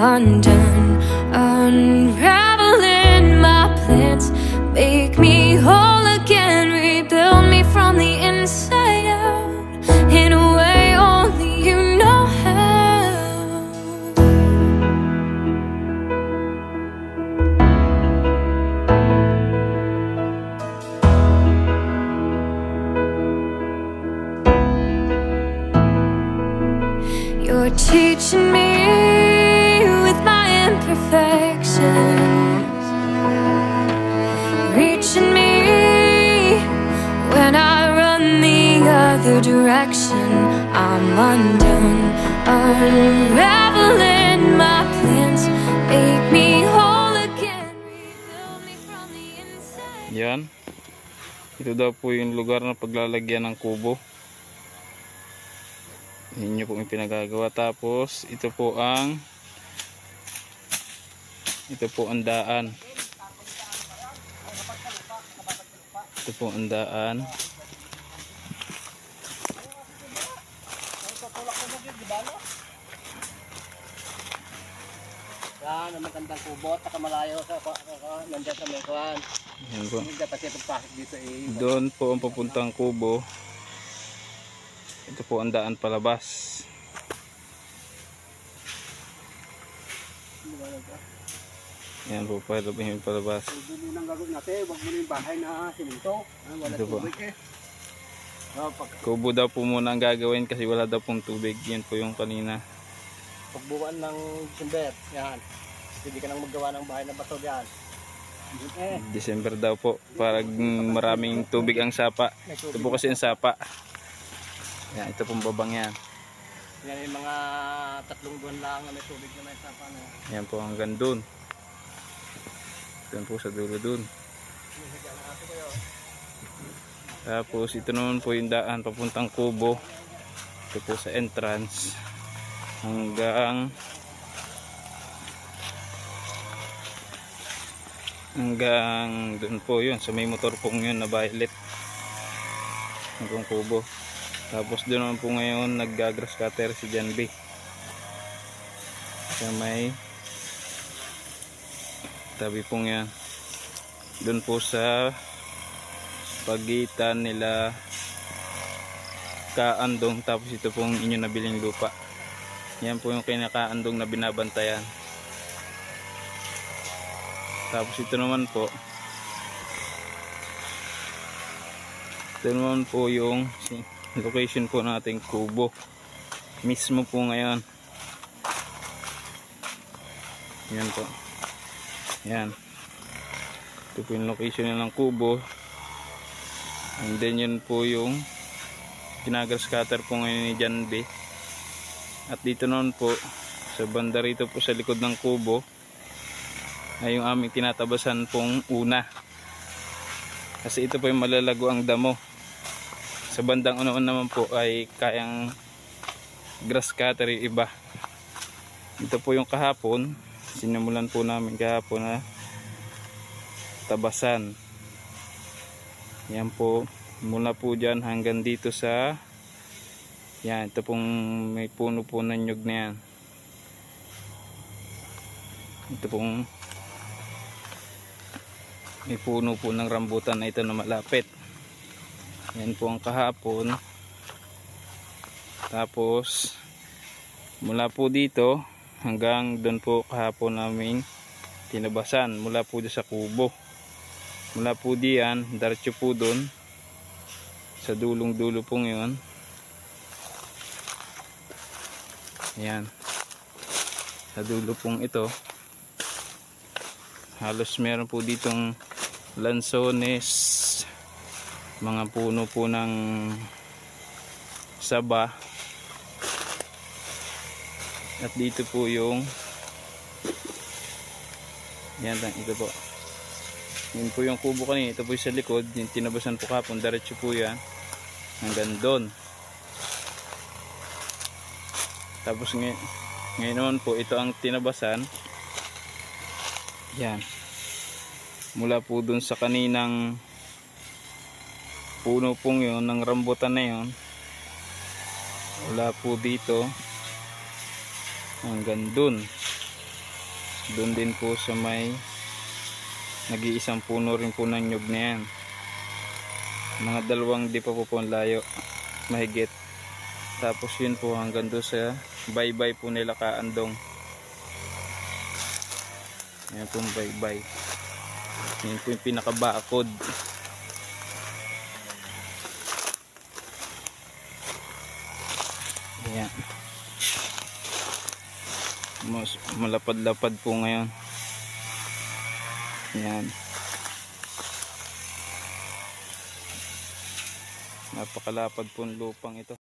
undone, unraveling my plans. Make me whole again, rebuild me from the inside out, in a way only you know how. You're teaching me with my imperfections, reaching me when I run the other direction. I'm undone, unraveling my plans. Make me whole again, rebuild me from the inside. Yan. Ito daw po yung lugar na paglalagyan ng kubo. Yun yung pong pinagagawa. Tapos ito po ang daan. Ito po ang daan. Yan ang magandang kubo at malayo sa nandiyan sa Mekwan. Yan po. Dito, Doon po ang papuntang kubo. Ito po ang daan palabas. Yan po, palabas. Hindi nang gagawin natin, wag mo na yung bahay na siminto. Wala tubig eh. Kubo daw po muna ang gagawin kasi wala daw pong tubig. Yan po yung kanina. Pagbuwan ng December, yan. Hindi ka nang maggawa ng bahay na bato yan. December daw po, para maraming tubig ang sapa. Ito po kasi ang sapa. Yan, ito pong babang yan. Yan yung mga 3 buwan lang na may tubig na may sapa na. Yan po hanggang dun. Yan po sa dulo dun. Tapos ito naman po yung daan papuntang kubo. Ito po sa entrance. Hanggang dun po yun. Sa may motor pong yun na violet. Hanggang kubo. Tapos doon naman po ngayon nag-grass cutter si John B. Sa may tabi pong yan. Doon po sa pagitan nila Kaandong, tapos ito pong inyo nabiling lupa. Yan po yung kinakaandong na binabantayan. Tapos ito naman po, yung location po ng ating kubo mismo po ngayon. Yan po. Yan. Ito po yung location ng kubo. And then yun po yung ginagrass cutter po ngayon ni John B. At dito naman po sa banda rito po sa likod ng kubo ay yung aming tinatabasan pong una. Kasi ito po yung malalago ang damo. Sa bandang unaon naman po ay kayang grass cutter yung iba. Ito po yung kahapon, sinimulan po namin kahapon na tabasan. Yan po, mula po dyan hanggang dito sa yan, ito pong may puno po ng nyug na yan. Ito pong may puno po ng rambutan na ito na malapit. Yan po ang kahapon. Tapos mula po dito hanggang doon po kahapon namin tinabasan. Mula po dito sa kubo. Mula po diyan, diretso po doon sa dulong dulo po ngayon. Yan. Sa dulo pong ito. Halos meron po ditong lansones, mga puno po ng saba. At dito po yung yan, ito po. Yun po yung kubo kanina. Ito po yung sa likod. Yung tinabasan po kapon. Diretso po yan hanggang doon. Tapos ngayon naman po ito ang tinabasan. Yan. Mula po doon sa kaninang puno pong yun ng rambutan na yun, wala po dito hanggang dun Doon din po sa may nag-iisang puno rin po ng nyug na yan. Mga 2 di pa po ang layo, mahigit. Tapos yun po hanggang doon sa baybay po nila Kaandong. Yan po yung baybay. Yan po yung pinakabakod. Yan. Mas malapad-lapad po ngayon. Yan. Napakalapad po ang lupang ito.